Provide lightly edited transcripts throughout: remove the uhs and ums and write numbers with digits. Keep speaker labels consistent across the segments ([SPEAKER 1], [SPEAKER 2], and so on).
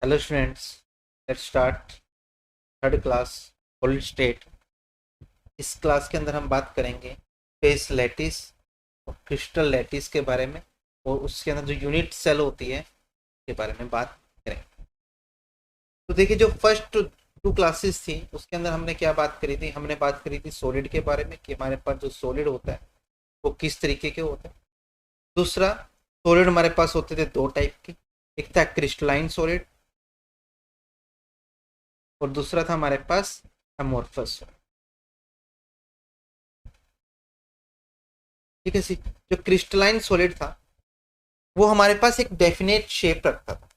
[SPEAKER 1] Hello students, let's start third class solid state. इस class के अंदर हम बात करेंगे फेस लैटिस और क्रिस्टल लैटिस के बारे में, और उसके अंदर जो यूनिट सेल होती है के बारे में बात करेंगे। तो देखिए, जो फर्स्ट टू क्लासेस थी उसके अंदर हमने क्या बात करी थी? हमने बात करी थी सॉलिड के बारे में कि हमारे पास जो सॉलिड होता है वो किस तरीके के होते हैं। दूसरा, सॉलिड हमारे पास होते थे दो टाइप के, एक था क्रिस्टलाइन सॉलिड और दूसरा था हमारे पास अमोर्फस। ठीक है सी, जो क्रिस्टलाइन सॉलिड था वो हमारे पास एक डेफिनेट शेप रखता था।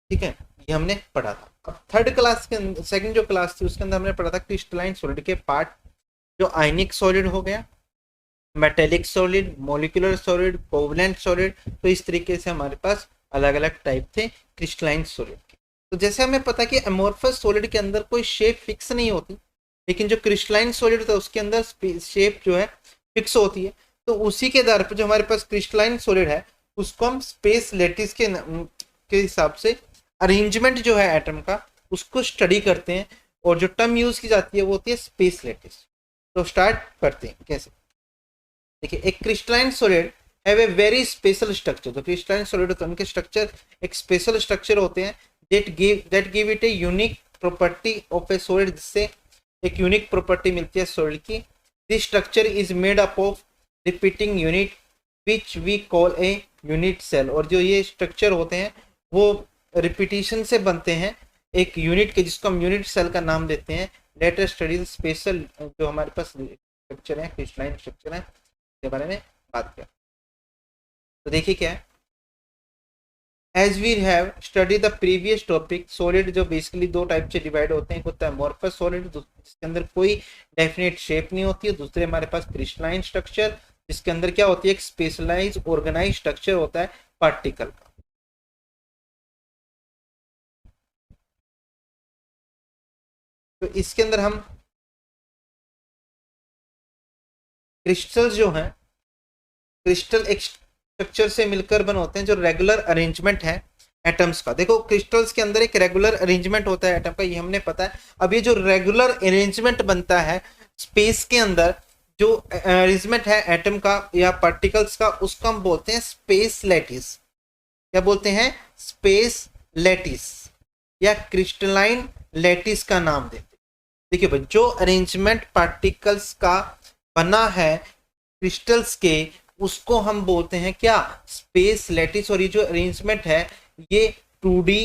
[SPEAKER 1] ठीक है, ये हमने पढ़ा था। अब थर्ड क्लास के सेकंड जो क्लास थी उसके अंदर हमने पढ़ा था क्रिस्टलाइन सॉलिड के पार्ट, जो आयनिक सॉलिड हो गया, metallic solid, molecular solid, covalent solid. तो इस तरीके से हमारे पास अलग अलग टाइप थे क्रिस्टलाइन सॉलिड के। तो जैसे हमें पता कि अमोर्फस सॉलिड के अंदर कोई शेप फिक्स नहीं होती, लेकिन जो क्रिस्टलाइन सॉलिड होता है उसके अंदर शेप जो है फिक्स होती है। तो उसी के आधार पर जो हमारे पास क्रिस्टलाइन सॉलिड है उसको हम स्पेस लेटिस के हिसाब से अरेंजमेंट जो है एटम का उसको स्टडी करते हैं, और जो टर्म यूज की जाती है वो होती है स्पेस लेटिस। तो स्टार्ट करते हैं कैसे। देखिए, एक crystalline solid have a very special structure. तो क्रिस्टलाइन सॉलिड होते हैं उनके स्ट्रक्चर एक स्पेशल स्ट्रक्चर होते हैं, that give it a unique property of a solid, जिससे एक यूनिक प्रॉपर्टी मिलती है सॉलिड की। This structure is made up of repeating unit which we call a unit cell. और जो ये स्ट्रक्चर होते हैं वो रिपीटिशन से बनते हैं एक यूनिट के, जिसको हम यूनिट सेल का नाम देते हैं। लेटर स्टडीज स्पेशल जो हमारे पास स्ट्रक्चर है, क्रिस्टलाइन स्ट्रक्चर है, के बारे में बात करें। तो देखिए क्या है, as we have study the previous topic, solid जो बेसिकली दो टाइप से डिवाइड होते हैं। एक होता है अमोर्फस सॉलिड जिसके अंदर कोई डेफिनेट शेप नहीं होती है, दूसरे हमारे पास क्रिस्टलाइन स्ट्रक्चर जिसके अंदर क्या होती है, एक स्पेशलाइज ऑर्गेनाइज स्ट्रक्चर होता है पार्टिकल का। तो इसके अंदर हम क्रिस्टल्स जो हैं, क्रिस्टल एक स्ट्रक्चर से मिलकर बने होते हैं जो रेगुलर अरेंजमेंट है एटम्स का। देखो, क्रिस्टल्स के अंदर एक रेगुलर अरेंजमेंट होता है एटम का, ये हमने पता है। अब ये जो रेगुलर अरेंजमेंट बनता है स्पेस के अंदर, जो अरेंजमेंट है एटम का या पार्टिकल्स का, उसको हम बोलते हैं स्पेस लैटिस। क्या बोलते हैं? स्पेस लैटिस या क्रिस्टलाइन लैटिस का नाम देते हैं। देखिए भाई, जो अरेंजमेंट पार्टिकल्स का बना है क्रिस्टल्स के, उसको हम बोलते हैं क्या? Space lattice. और ये जो अरेंजमेंट है ये 2D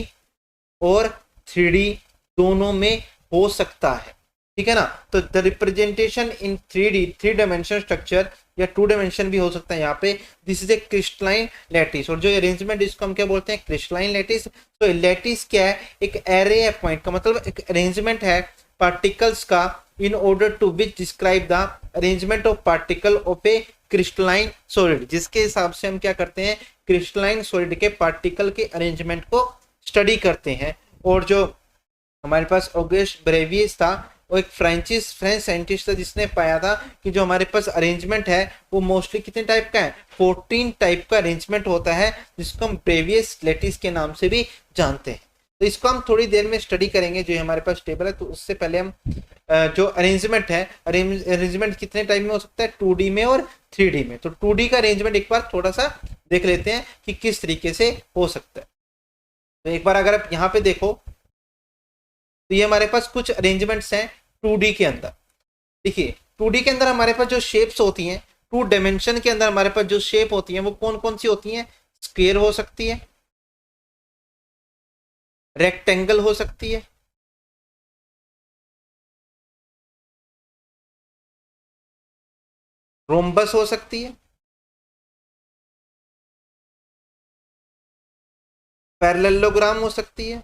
[SPEAKER 1] और 3D दोनों में हो सकता है। ठीक है ना? तो the representation in 3D, 3 dimension structure या 2 डायमेंशन भी हो सकता है यहाँ पे। This is A crystalline lattice. और जो अरेंजमेंट इसको हम क्या बोलते हैं? Crystalline lattice. तो लैटिस क्या है? एक एरे है पॉइंट का, मतलब एक अरेंजमेंट है पार्टिकल्स का, in order to which describe the arrangement of particle of a crystalline solid, जिसके हिसाब से हम क्या करते हैं? क्रिस्टलाइन सॉलिड के पार्टिकल के अरेंजमेंट को स्टडी करते हैं। और जो हमारे पास ऑगस्ट ब्रेवियस था, वो एक फ्रेंच साइंटिस्ट था जिसने पाया था कि जो हमारे पास अरेंजमेंट है वो मोस्टली कितने टाइप का है? 14 टाइप का अरेंजमेंट होता है, जिसको हम ब्रेवियस लैटिस के नाम से भी जानते हैं। तो इसको हम थोड़ी देर में स्टडी करेंगे जो हमारे पास टेबल है। तो उससे पहले हम जो अरेंजमेंट है, अरेंजमेंट कितने टाइप में हो सकता है? 2D में और 3D में। तो 2D का अरेंजमेंट एक बार थोड़ा सा देख लेते हैं कि किस तरीके से हो सकता है। तो एक बार अगर आप यहाँ पे देखो तो ये हमारे पास कुछ अरेंजमेंट्स हैं 2D के अंदर। देखिए, 2D के अंदर हमारे पास जो शेप्स होती हैं, 2 डायमेंशन के अंदर हमारे पास जो शेप होती हैं वो कौन कौन सी होती हैं? स्क्वायर हो सकती है, रेक्टेंगल हो सकती है, रोम्बस हो सकती है, पैरेललोग्राम हो सकती है,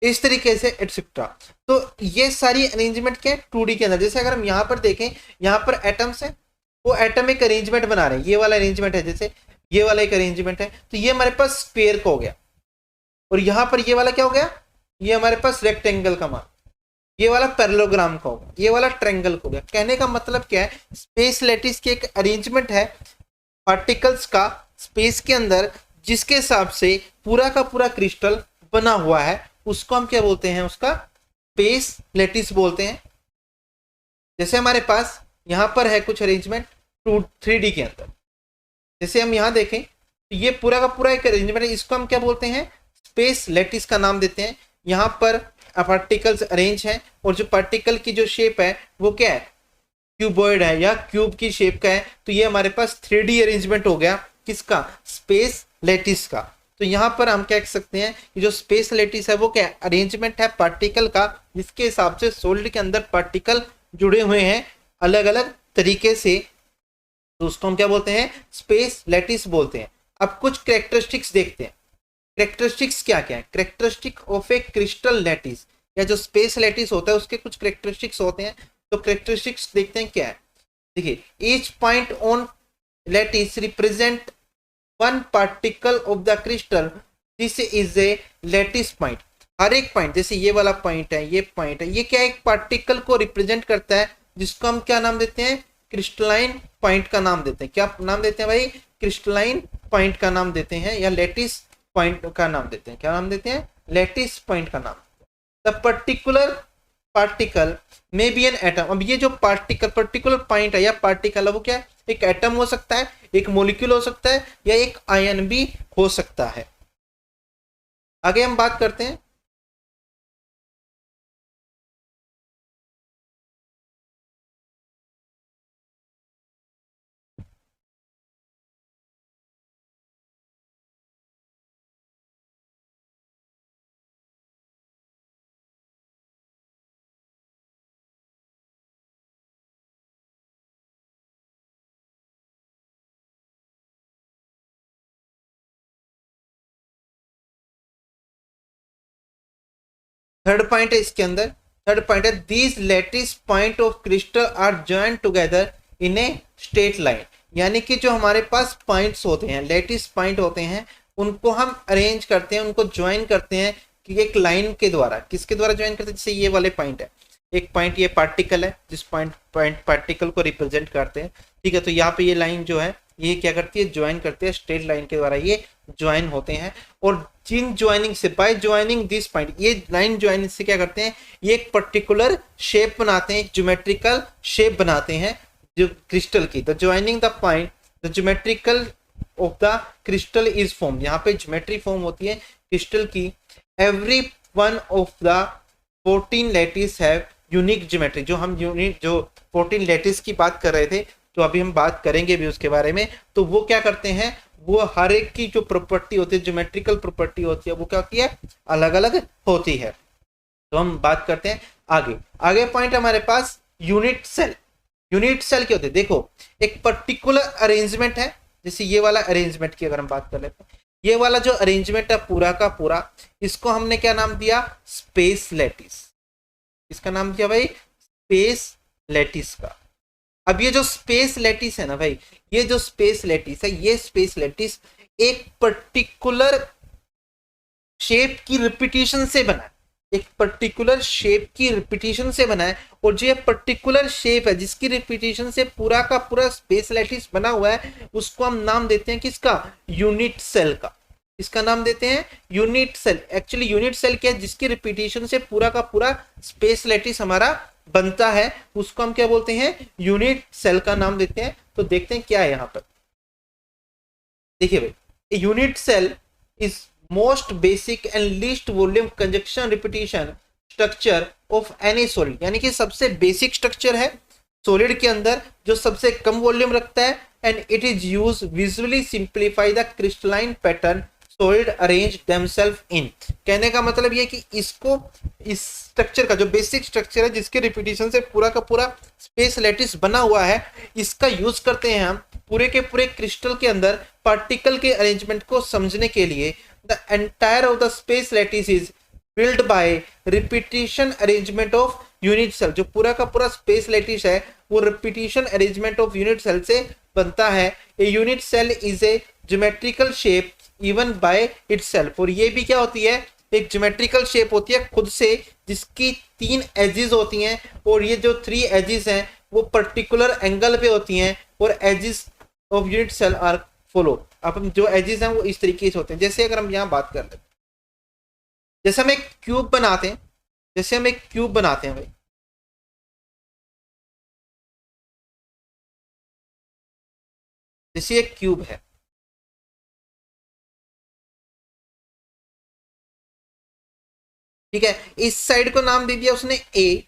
[SPEAKER 1] इस तरीके से एटसेट्रा। तो ये सारी अरेंजमेंट क्या है? 2D के अंदर। जैसे अगर हम यहाँ पर देखें, यहाँ पर एटम्स है, वो एटम एक अरेंजमेंट बना रहे हैं, ये वाला अरेंजमेंट है, जैसे ये वाला एक अरेंजमेंट है, तो ये हमारे पास स्क्वायर का हो गया। और यहाँ पर ये वाला क्या हो गया? ये हमारे पास रेक्टेंगल का मान। ये वाला पैरेललोग्राम का हो गया, ये वाला ट्रायंगल का हो गया। कहने का मतलब क्या है? स्पेस लैटिस की एक अरेंजमेंट है पार्टिकल्स का स्पेस के अंदर, जिसके हिसाब से पूरा का पूरा क्रिस्टल बना हुआ है उसको हम क्या बोलते हैं, उसका स्पेस लैटिस बोलते हैं। जैसे हमारे पास यहाँ पर है कुछ अरेंजमेंट 3D के अंदर, जैसे हम यहाँ देखें तो ये पूरा का पूरा एक अरेंजमेंट है, इसको हम क्या बोलते हैं, स्पेस लैटिस का नाम देते हैं। यहाँ पर पार्टिकल्स अरेंज हैं और जो पार्टिकल की जो शेप है वो क्या है, क्यूबॉइड है या क्यूब की शेप का है। तो ये हमारे पास 3D अरेंजमेंट हो गया किसका, स्पेस लैटिस का। तो यहाँ पर हम क्या कह सकते हैं कि जो स्पेस लैटिस है वो क्या अरेंजमेंट है पार्टिकल का, जिसके हिसाब से सॉलिड के अंदर पार्टिकल जुड़े हुए हैं अलग अलग तरीके से, तो उसको हम क्या बोलते हैं, स्पेस लैटिस बोलते हैं। अब कुछ कैरेक्टरिस्टिक्स देखते हैं। कैरेक्टरिस्टिक्स क्या क्या है, characteristic of A crystal lattice या जो स्पेस लैटिस होता है उसके कुछ कैरेक्टरिस्टिक्स होते हैं। तो कैरेक्टरिस्टिक्स देखते हैं क्या है, देखिए each point on lattice represent one particle of the crystal, this is a lattice point. हर एक पॉइंट, जैसे ये वाला पॉइंट है, ये पॉइंट है, ये क्या एक पार्टिकल को रिप्रेजेंट करता है, जिसको हम क्या नाम देते हैं, क्रिस्टलाइन पॉइंट का नाम देते हैं। क्या नाम देते हैं भाई, क्रिस्टलाइन पॉइंट का नाम देते हैं या लैटिस पॉइंट का नाम देते हैं। क्या नाम देते हैं, लैटिस पॉइंट का नाम। द पर्टिकुलर पार्टिकल में बी एन एटम। अब ये जो पर्टिकुलर पॉइंट है या पार्टिकल है वो क्या है, एक एटम हो सकता है, एक मॉलिक्यूल हो सकता है या एक आयन भी हो सकता है। आगे हम बात करते हैं थर्ड पॉइंट है इसके अंदर। थर्ड पॉइंट है these lattice point of crystal are joined together in a straight line. यानी कि जो हमारे पास पॉइंट्स होते हैं, लैटिस पॉइंट होते हैं, उनको हम अरेंज करते हैं, उनको ज्वाइन करते हैं कि एक लाइन के द्वारा। किसके द्वारा ज्वाइन करते हैं, जैसे ये वाले पॉइंट है, एक पॉइंट ये पार्टिकल है जिस पॉइंट पार्टिकल को रिप्रेजेंट करते हैं, ठीक है। तो यहाँ पे ये लाइन जो है ये क्या करती है, ज्वाइन करती है, स्ट्रेट लाइन के द्वारा ये ज्वाइन होते हैं। और जिन ज्वाइनिंग से, बाय ज्वाइनिंग दिस पॉइंट, ये लाइन ज्वाइनिंग से क्या करते हैं, ये एक पर्टिकुलर शेप बनाते हैं, एक ज्योमेट्रिकल शेप बनाते हैं जो क्रिस्टल की। The joining the point the geometrical of the crystal is form. यहाँ पे ज्योमेट्री फॉर्म होती है क्रिस्टल की। Every one of the 14 lattice have unique geometry. जो हम जो 14 लैटिस की बात कर रहे थे, तो अभी हम बात करेंगे भी उसके बारे में। तो वो क्या करते हैं, वो हर एक की जो प्रॉपर्टी होती है, ज्योमेट्रिकल प्रॉपर्टी होती है, वो क्या होती है, अलग अलग होती है। तो हम बात करते हैं आगे। आगे पॉइंट हमारे पास यूनिट सेल। यूनिट सेल क्या होते हैं, देखो एक पर्टिकुलर अरेंजमेंट है, जैसे ये वाला अरेंजमेंट की अगर हम बात कर लेते हैं, ये वाला जो अरेंजमेंट है पूरा का पूरा, इसको हमने क्या नाम दिया, स्पेस लैटिस। इसका नाम दिया भाई स्पेस लैटिस का। अब ये जो स्पेस लैटिस है ना भाई, ये जो स्पेस लैटिस है, ये स्पेस लैटिस एक पर्टिकुलर शेप की रिपीटिशन से बना है, एक पर्टिकुलर शेप की रिपीटिशन से बना है। और जो ये पर्टिकुलर शेप है जिसकी रिपीटिशन से पूरा का पूरा स्पेस लैटिस बना हुआ है, उसको हम नाम देते हैं किसका, यूनिट सेल का। इसका नाम देते हैं unit cell. Actually unit cell क्या है, जिसकी रिपीटिशन से पूरा का पूरा स्पेस लैटिस हमारा बनता है, उसको हम क्या बोलते हैं, यूनिट सेल का नाम देते हैं। तो देखते हैं क्या है यहाँ पर। देखिए भाई, unit cell is most basic and least volume conjunction repetition structure of any solid. यानी कि सबसे बेसिक स्ट्रक्चर है सॉलिड के अंदर जो सबसे कम वॉल्यूम रखता है। And it is use visually simplify the crystalline pattern solid arrange themselves in. कहने का मतलब ये कि इसको, इस स्ट्रक्चर का जो बेसिक स्ट्रक्चर है जिसके रिपीटिशन से पूरा का पूरा स्पेस लैटिस बना हुआ है, इसका यूज करते हैं हम पूरे के पूरे क्रिस्टल के अंदर पार्टिकल के अरेंजमेंट को समझने के लिए। The entire of the space lattice is build by repetition arrangement of unit cell. जो पूरा का पूरा स्पेस लैटिस है वो repetition arrangement of unit cell से बनता है। A unit cell is a geometrical shape even by itself. और ये भी क्या होती है, एक ज्योमेट्रिकल शेप होती है खुद से, जिसकी 3 एजेस होती हैं। और ये जो 3 एजेस हैं वो पर्टिकुलर एंगल पे होती हैं। और edges of unit cell are follow. अब हम जो एजेस हैं वो इस तरीके से होते हैं। जैसे अगर हम यहाँ बात कर लेते हैं, जैसे हम एक क्यूब बनाते हैं, जैसे हम एक क्यूब बनाते हैं भाई, जैसे एक क्यूब है, ठीक है, इस साइड को नाम दे दिया उसने ए,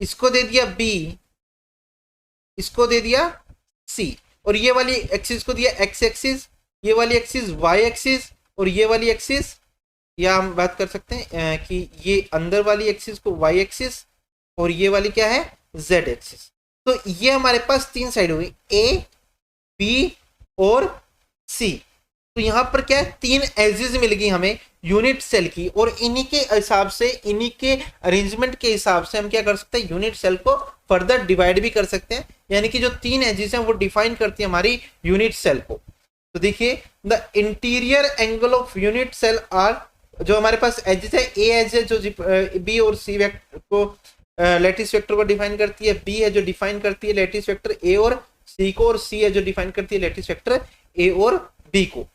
[SPEAKER 1] इसको दे दिया बी, इसको दे दिया सी, और ये वाली एक्सिस को दिया एक्स एक्सिस, ये वाली एक्सिस वाई एक्सिस, और ये वाली एक्सिस, या हम बात कर सकते हैं कि ये अंदर वाली एक्सिस को वाई एक्सिस, और ये वाली क्या है जेड एक्सिस। तो ये हमारे पास तीन साइड हुई, ए बी और सी। तो यहां पर क्या है, तीन एजेस मिल गई हमें यूनिट सेल की, और इन्हीं के हिसाब से, इन्हीं के अरेंजमेंट के हिसाब से हम क्या कर सकते हैं, यूनिट सेल को फर्दर डिवाइड भी कर सकते हैं। यानी कि जो तीन एजेस हैं वो डिफाइन करती है हमारी यूनिट सेल को। तो देखिए, the interior angle of unit cell are, जो हमारे पास एजेस है, ए एज है जो बी और सी वेक्टर को, लैटिस वेक्टर को डिफाइन करती है, बी है जो डिफाइन करती है लैटिस वेक्टर ए और सी को, और सी है जो डिफाइन करती है लैटिस वेक्टर ए और बी को।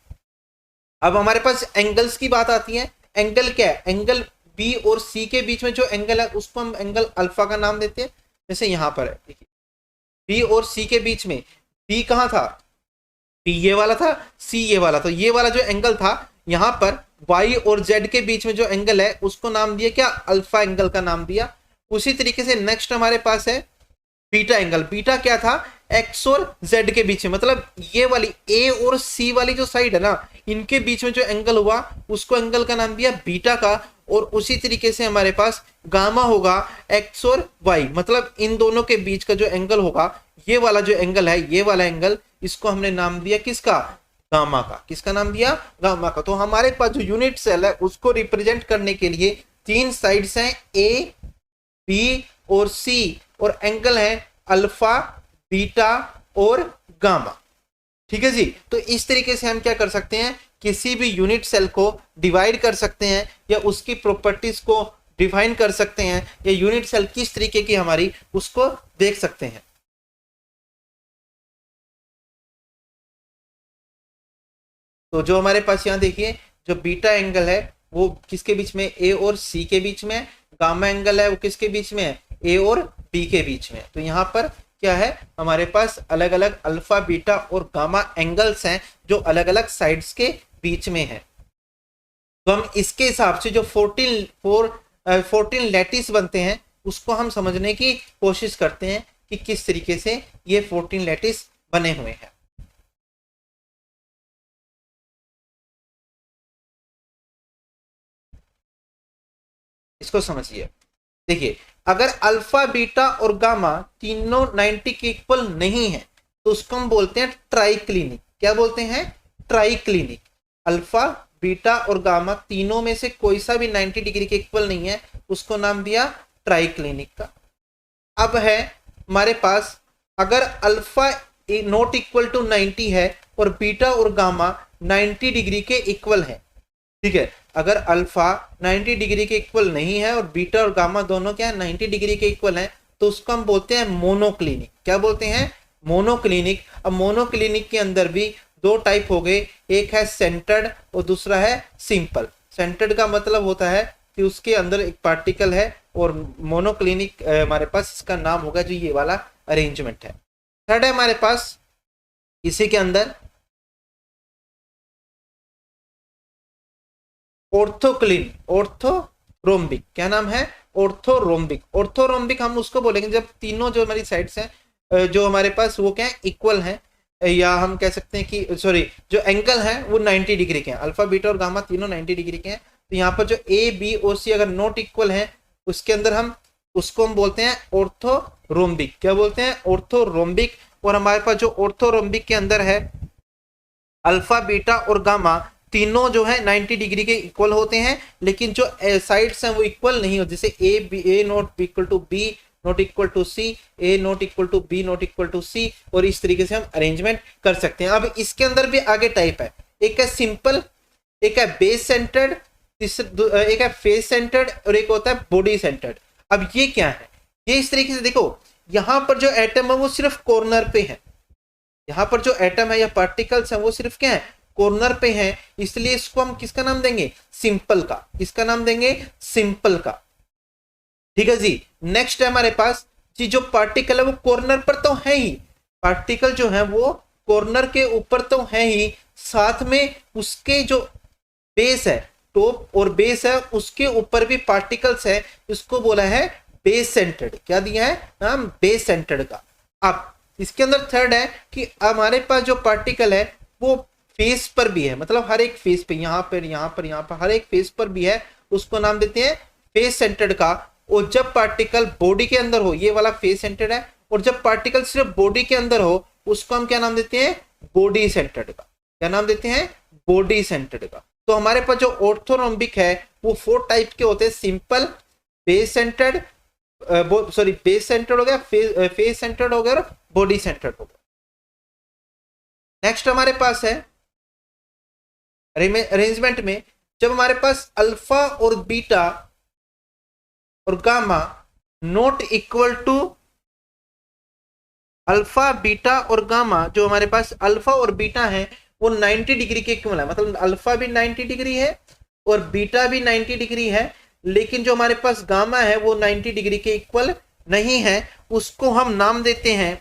[SPEAKER 1] अब हमारे पास एंगल्स की बात आती है। एंगल क्या है, एंगल बी और सी के बीच में जो एंगल है उसको हम एंगल अल्फा का नाम देते हैं। जैसे यहां पर है, देखिए, बी और सी के बीच में, बी कहां था, बी ये वाला था, सी ये वाला, तो ये वाला जो एंगल था यहां पर वाई और जेड के बीच में जो एंगल है उसको नाम दिया क्या, अल्फा एंगल का नाम दिया। उसी तरीके से नेक्स्ट हमारे पास है बीटा एंगल। बीटा क्या था, एक्स और जेड के बीच में, मतलब ये वाली ए और सी वाली जो साइड है ना, इनके बीच में जो एंगल हुआ उसको एंगल का नाम दिया बीटा का। और उसी तरीके से हमारे पास गामा होगा एक्स और वाई, मतलब इन दोनों के बीच का जो एंगल होगा, ये वाला जो एंगल है, ये वाला एंगल, इसको हमने नाम दिया किसका, गामा का। किसका नाम दिया, गामा का। तो हमारे पास जो यूनिट सेल है उसको रिप्रेजेंट करने के लिए तीन साइड्स हैं, ए बी और सी, और एंगल है अल्फा बीटा और गामा। ठीक है जी। तो इस तरीके से हम क्या कर सकते हैं, किसी भी यूनिट सेल को डिवाइड कर सकते हैं, या उसकी प्रॉपर्टीज को डिफाइन कर सकते हैं, या यूनिट सेल किस तरीके की हमारी उसको देख सकते हैं। तो जो हमारे पास यहाँ देखिए, जो बीटा एंगल है वो किसके बीच में, ए और सी के बीच में। गामा एंगल है वो किसके बीच में है, ए और बी के बीच में। तो यहाँ पर क्या है, हमारे पास अलग अलग अल्फा बीटा और गामा एंगल्स हैं जो अलग अलग साइड्स के बीच में है। तो हम इसके हिसाब से जो 14 लैटिस बनते हैं उसको हम समझने की कोशिश करते हैं कि किस तरीके से ये 14 लैटिस बने हुए हैं। इसको समझिए। देखिए, अगर अल्फा बीटा और गामा तीनों 90 के इक्वल नहीं है तो उसको हम बोलते हैं ट्राइक्लिनिक। क्या बोलते हैं, ट्राइक्लिनिक। अल्फा बीटा और गामा तीनों में से कोई सा भी 90 डिग्री के इक्वल नहीं है, उसको नाम दिया ट्राइक्लिनिक का। अब है हमारे पास, अगर अल्फा नॉट इक्वल टू 90 है और बीटा और गामा 90 डिग्री के इक्वल है, ठीक है, अगर अल्फा 90 डिग्री के इक्वल नहीं है और बीटा और गामा दोनों क्या है 90 डिग्री के इक्वल है, तो उसको हम बोलते हैं मोनोक्लिनिक। क्या बोलते हैं, मोनोक्लिनिक। अब मोनोक्लिनिक के अंदर भी दो टाइप हो गए, एक है सेंटर्ड और दूसरा है सिंपल। सेंटर्ड का मतलब होता है कि उसके अंदर एक पार्टिकल है, और मोनोक्लिनिक हमारे पास इसका नाम होगा जो ये वाला अरेंजमेंट है। थर्ड है हमारे पास इसी के अंदर ऑर्थोक्लिन, ऑर्थोरोम्बिक। क्या नाम है, ऑर्थोरोम्बिक। ऑर्थोरोम्बिक हम उसको बोलेंगे जब तीनों जो हमारी साइड्स हैं जो हमारे पास वो क्या है इक्वल हैं, या हम कह सकते हैं कि सॉरी जो एंगल है वो 90 डिग्री के हैं। अल्फा बीटा और गामा तीनों 90 डिग्री के हैं। तो यहाँ पर जो ए बी और सी अगर नॉट इक्वल है उसके अंदर हम उसको हम बोलते हैं ऑर्थोरोम्बिक। क्या बोलते हैं, ऑर्थोरोम्बिक। और हमारे पास जो ऑर्थोरोम्बिक के अंदर है अल्फा बीटा और गामा तीनों जो है 90 डिग्री के इक्वल होते हैं, लेकिन जो साइड्स हैं वो इक्वल नहीं होते। जैसे A not equal to B not equal to C, A not equal to B not equal to C, और इस तरीके से हम अरेंजमेंट कर सकते हैं। अब इसके अंदर भी आगे टाइप है, एक है सिंपल, एक है बेस सेंटर्ड, एक है फेस सेंटर्ड, और एक होता है बॉडी सेंटर्ड। अब ये क्या है, ये इस तरीके से देखो, यहां पर जो एटम है वो सिर्फ कॉर्नर पे है, यहाँ पर जो एटम है या पार्टिकल्स है वो सिर्फ क्या है, कॉर्नर पे है, इसलिए इसको हम किसका नाम देंगे, सिंपल का। किसका नाम देंगे, सिंपल का। ठीक है जी। नेक्स्ट है हमारे पास जी, जो पार्टिकल है वो कॉर्नर पर तो है ही, पार्टिकल जो है वो कॉर्नर के ऊपर तो है ही, साथ में उसके जो बेस है, टॉप और बेस है, उसके ऊपर भी पार्टिकल्स है, इसको बोला है बेस सेंटर्ड। क्या दिया है नाम, बेस सेंटर्ड का। अब इसके अंदर थर्ड है कि हमारे पास जो पार्टिकल है वो फेस पर भी है, मतलब हर एक फेस पे, यहाँ पर यहाँ पर यहाँ पर हर एक फेस पर भी है, उसको नाम देते हैं फेस सेंटर्ड का। और जब पार्टिकल बॉडी के अंदर हो, ये वाला फेस सेंटर्ड है, और जब पार्टिकल सिर्फ बॉडी के अंदर हो उसको हम क्या नाम देते हैं, बॉडी सेंटर्ड का। क्या नाम देते हैं, बॉडी सेंटर्ड का। तो हमारे पास जो ऑर्थोरोम्बिक है वो 4 टाइप के होते हैं, simple, base centred, sorry base centred हो गया, फेस सेंटर्ड हो गया और बॉडी सेंटर्ड हो गया। नेक्स्ट हमारे पास है अरेंजमेंट में, जब हमारे पास अल्फा और बीटा और gamma not equal to, alpha beta और गामा, जो हमारे पास अल्फा और बीटा है वो 90 डिग्री के इक्वल है, मतलब अल्फा भी 90 डिग्री है और बीटा भी 90 डिग्री है, लेकिन जो हमारे पास गामा है वो 90 डिग्री के इक्वल नहीं है, उसको हम नाम देते हैं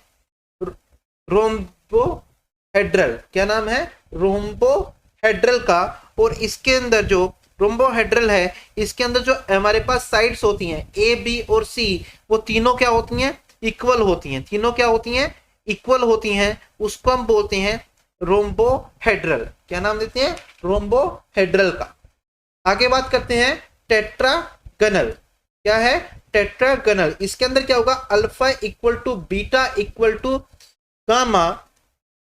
[SPEAKER 1] रोम्बोहेड्रल। क्या नाम है, रोम्बोहेड्रल का। और इसके अंदर जो रोम्बोहेड्रल है, इसके अंदर जो हमारे पास साइड्स होती हैं ए बी और सी, वो तीनों क्या होती हैं, इक्वल होती हैं। तीनों क्या होती हैं, इक्वल होती हैं, उसको हम बोलते हैं रोम्बोहेड्रल। क्या नाम देते हैं, रोम्बोहेड्रल का। आगे बात करते हैं टेट्रागनल। क्या है, टेट्रागनल। इसके अंदर क्या होगा, alpha equal to beta equal to gamma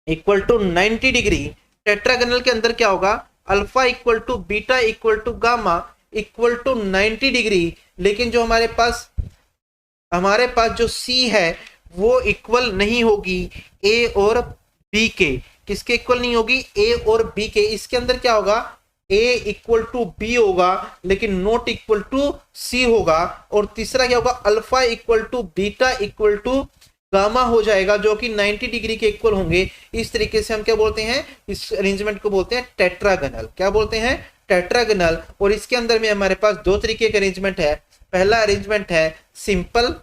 [SPEAKER 1] equal to 90 degree. Tetragonal के अंदर क्या होगा, alpha equal to beta equal to gamma equal to 90 degree, लेकिन जो हमारे पास जो सी है वो इक्वल नहीं होगी ए और बी के। किसके इक्वल नहीं होगी, ए और बी के। इसके अंदर क्या होगा, ए इक्वल टू बी होगा लेकिन नॉट इक्वल टू सी होगा। और तीसरा क्या होगा, alpha equal to beta equal to gamma हो जाएगा, जो कि 90 डिग्री के इक्वल होंगे। इस तरीके से हम क्या बोलते हैं, इस अरेंजमेंट को बोलते हैं टेट्रागनल। क्या बोलते हैं, टेट्रागनल। और इसके अंदर में हमारे पास 2 तरीके के अरेंजमेंट है। पहला अरेंजमेंट है सिंपल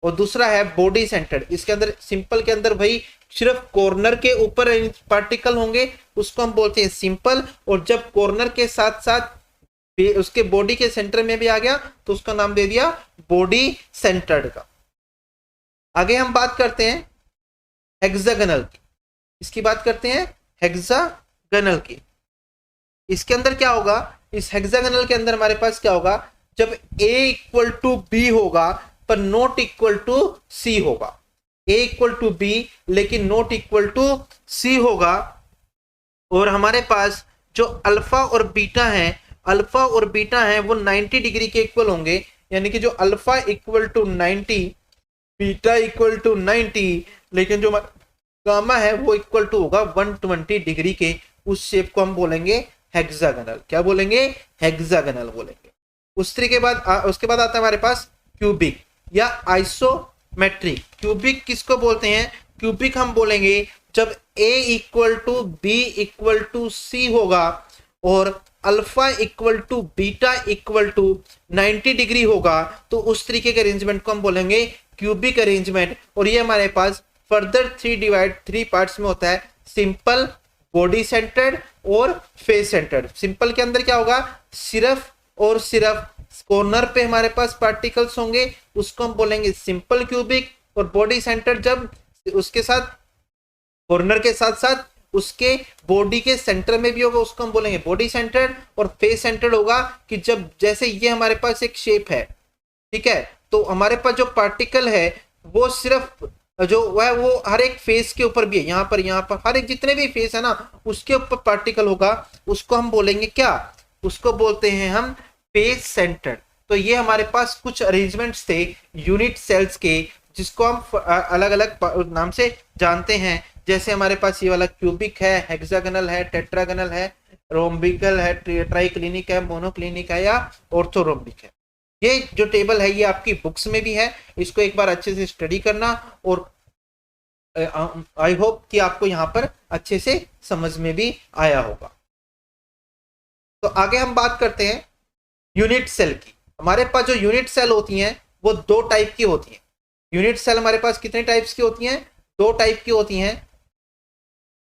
[SPEAKER 1] और दूसरा है बॉडी सेंटर्ड। इसके अंदर सिंपल के अंदर भाई सिर्फ कॉर्नर के ऊपर पार्टिकल होंगे, उसको हम बोलते हैं सिंपल। और जब कॉर्नर के साथ साथ उसके बॉडी के सेंटर में भी आ गया तो उसका नाम दे दिया बॉडी सेंटर्ड का। आगे हम बात करते हैं हेक्सागनल की। इसकी बात करते हैं हेक्सागनल की। इसके अंदर क्या होगा, इस हेक्सागनल के अंदर हमारे पास क्या होगा, जब a इक्वल टू बी होगा पर नॉट इक्वल टू सी होगा। a इक्वल टू बी लेकिन नॉट इक्वल टू सी होगा। और हमारे पास जो अल्फा और बीटा है वो 90 डिग्री के इक्वल होंगे, यानी कि जो alpha equal to 90, beta equal to 90, लेकिन जो गामा है वो इक्वल टू होगा 120 डिग्री के। उस शेप को हम बोलेंगे हेक्सागनल। क्या बोलेंगे, हेक्सागनल बोलेंगे। उसके बाद आता है हमारे पास क्यूबिक या आइसोमेट्रिक। क्यूबिक किसको बोलते हैं, क्यूबिक हम बोलेंगे जब a equal to B equal to C होगा और alpha equal to beta equal to 90 degree होगा, तो उस तरीके के अरेंजमेंट को हम बोलेंगे क्यूबिक अरेंजमेंट। और ये हमारे पास फर्दर 3 पार्ट्स में होता है, सिंपल, बॉडी सेंटर्ड और फेस सेंटर्ड। सिंपल के अंदर क्या होगा, सिर्फ और सिर्फ कॉर्नर पे हमारे पास पार्टिकल्स होंगे, उसको हम बोलेंगे सिंपल क्यूबिक। और बॉडी सेंटर जब उसके साथ कॉर्नर के साथ साथ उसके बॉडी के सेंटर में भी होगा, उसको हम बोलेंगे बॉडी सेंटर्ड। और फेस सेंटर्ड होगा कि जब जैसे ये हमारे पास एक शेप है, ठीक है, तो हमारे पास जो पार्टिकल है वो सिर्फ जो वो हर एक फेस के ऊपर भी है, यहाँ पर हर एक जितने भी फेस है ना उसके ऊपर पार्टिकल होगा, उसको हम बोलेंगे क्या, उसको बोलते हैं हम फेस सेंटर्ड। तो ये हमारे पास कुछ अरेंजमेंट्स थे यूनिट सेल्स के, जिसको हम अलग अलग नाम से जानते हैं। जैसे हमारे पास ये वाला क्यूबिक है, हेक्सागनल है, टेट्रागनल है, रोम्बिकल है, ट्राइक्लिनिक है, मोनोक्लिनिक है या ऑर्थोरोम्बिक है। ये जो टेबल है ये आपकी बुक्स में भी है, इसको एक बार अच्छे से स्टडी करना और आई होप कि आपको यहाँ पर अच्छे से समझ में भी आया होगा। तो आगे हम बात करते हैं यूनिट सेल की। हमारे पास जो यूनिट सेल होती हैं वो दो टाइप की होती हैं। यूनिट सेल हमारे पास कितने टाइप्स की होती हैं? दो टाइप की होती हैं।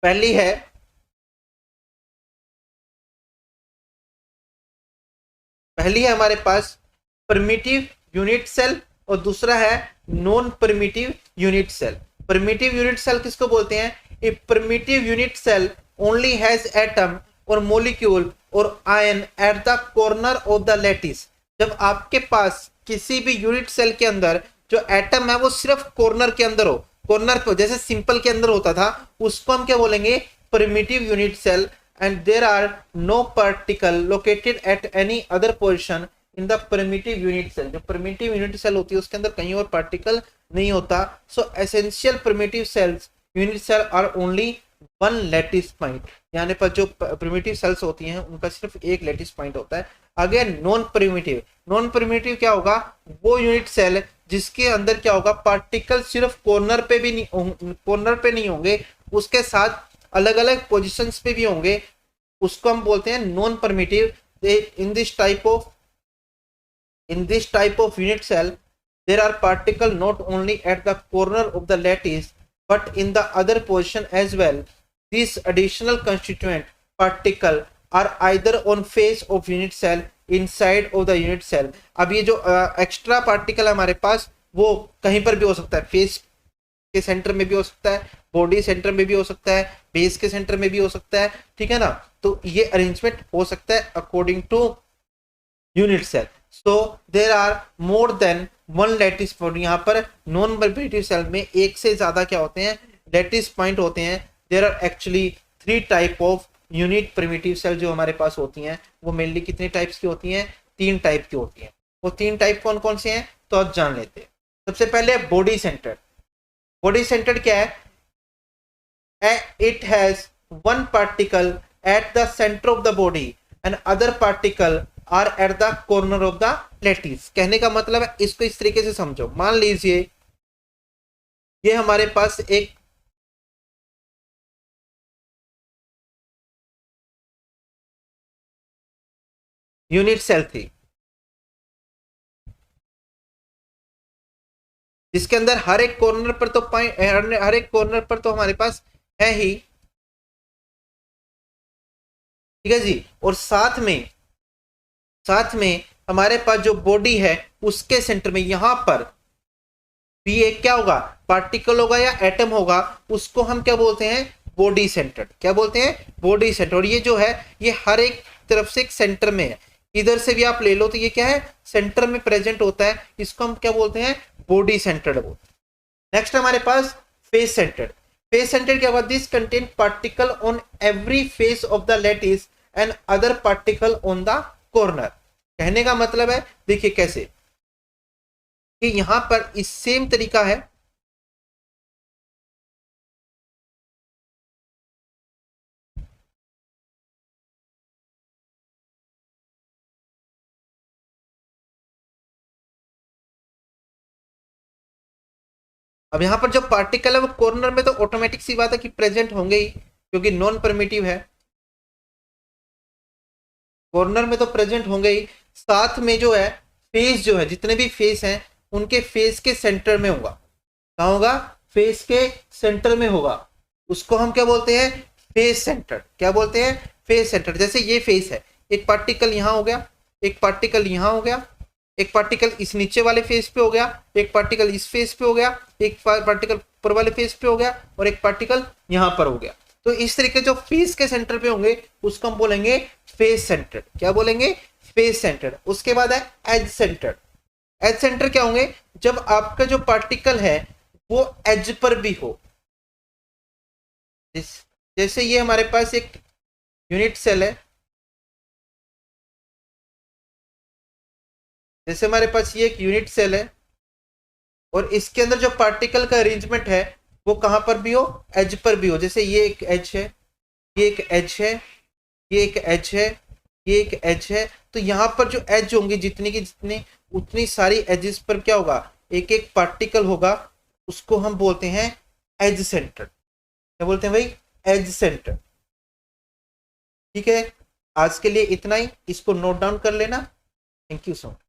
[SPEAKER 1] पहली है हमारे पास प्रिमिटिव यूनिट सेल और दूसरा है non primitive unit cell. Primitive unit cell किसको बोलते हैं? A primitive unit cell only has atom और मोलिक्यूल और ion at the corner of the lattice. जब आपके पास किसी भी यूनिट सेल के अंदर जो एटम है वो सिर्फ कॉर्नर के अंदर हो, कॉर्नर पे जैसे सिंपल के अंदर होता था, उसको हम क्या बोलेंगे? Primitive unit cell. And there are no particle located at any other position in the primitive unit cell. जो प्रिमिटिव यूनिट सेल होती है उसके अंदर कहीं और पार्टिकल नहीं होता। So essential primitive cells unit cell are only one lattice point. यानी पर जो प्रिमिटिव सेल्स होती हैं उनका सिर्फ एक लैटिस पॉइंट होता है। आगे नॉन प्रिमिटिव। नॉन प्रिमिटिव क्या होगा? वो यूनिट सेल जिसके अंदर क्या होगा? पार्टिकल सिर्फ कॉर्नर पे भी नहीं, कॉर्नर पे नहीं होंगे, उसके साथ अलग अलग पोजीशंस पे भी होंगे, उसको हम बोलते हैं non primitive. In this type of unit cell there are particles not only at the corner of the lattice but in the other position as well. These additional constituent particle are either on face of unit cell inside of the unit cell. अब ये जो extra particle हमारे पास वो कहीं पर भी हो सकता है, फेस के सेंटर में भी हो सकता है, बॉडी सेंटर में भी हो सकता है, बेस के सेंटर में भी हो सकता है, ठीक है ना। तो ये अरेंजमेंट हो सकता है according to unit cell. So there are more than one lattice point. यहाँ पर नॉन प्रिमिटिव सेल में एक से ज्यादा क्या होते हैं? लैटिस पॉइंट होते हैं। There are actually 3 type of unit primitive cell जो हमारे पास होती हैं। वो मेनली कितने टाइप्स की होती हैं? 3 टाइप की होती हैं। वो 3 टाइप कौन कौन से हैं तो आज जान लेते हैं। सबसे पहले बॉडी सेंटर। बॉडी सेंटर क्या है? It has one particle at the centre of the body and other particle are at the corner of the lattice. कहने का मतलब है, इसको इस तरीके से समझो। मान लीजिए ये हमारे पास एक यूनिट सेल थी जिसके अंदर हर एक कॉर्नर पर तो हर एक कॉर्नर पर तो हमारे पास है ही, ठीक है जी। और साथ में हमारे पास जो बॉडी है उसके सेंटर में यहां पर भी एक क्या होगा? पार्टिकल होगा या एटम होगा। उसको हम क्या बोलते हैं? Body centre. क्या बोलते हैं? Body centre. और ये जो है ये हर एक तरफ से एक सेंटर में है। इधर से भी आप ले लो तो ये क्या है? सेंटर में प्रेजेंट होता है। इसको हम क्या बोलते हैं? बॉडी सेंटर बोलते हैं। नेक्स्ट हमारे पास फेस सेंटर। फेस सेंटर क्या हुआ? This contain particle on every face of the lattice and other particle on the corner. कहने का मतलब है, देखिए कैसे कि यहां पर इस सेम तरीका है। अब यहां पर जो पार्टिकल है वो कॉर्नर में तो ऑटोमेटिक सी बात है कि प्रेजेंट होंगे ही, क्योंकि नॉन परमिटिव है। कॉर्नर में तो प्रेजेंट होंगे ही। साथ में जो है फेस, जो है जितने भी फेस हैं उनके फेस के सेंटर में होगा। कहाँ होगा? फेस के सेंटर में होगा। उसको हम क्या बोलते हैं? Face centre. क्या बोलते हैं? Face centre. जैसे ये फेस है, एक पार्टिकल यहाँ हो गया, एक पार्टिकल यहाँ हो गया, एक पार्टिकल इस नीचे वाले फेस पे हो गया, एक पार्टिकल इस फेस पे हो गया, एक पार्टिकल ऊपर वाले फेस पे हो गया और एक पार्टिकल यहाँ पर हो गया। तो इस तरीके जो फेस के सेंटर पे होंगे उसको हम बोलेंगे फेस सेंटर। क्या बोलेंगे? Face centre. उसके बाद है एज सेंटर। एज सेंटर क्या होंगे? जब आपका जो पार्टिकल है वो एज पर भी हो। जैसे ये हमारे पास एक यूनिट सेल है, जैसे हमारे पास ये एक यूनिट सेल है और इसके अंदर जो पार्टिकल का अरेंजमेंट है वो कहां पर भी हो? एज पर भी हो। जैसे ये एक एज है, ये एक एज है, ये एक एज है, ये एक एज है। तो यहाँ पर जो एज होंगे जितनी की जितनी, उतनी सारी एजेस पर क्या होगा? एक एक पार्टिकल होगा। उसको हम बोलते हैं एज सेंटर्ड, क्या बोलते हैं भाई, एज सेंटर्ड। ठीक है, आज के लिए इतना ही, इसको नोट डाउन कर लेना। Thank you so much.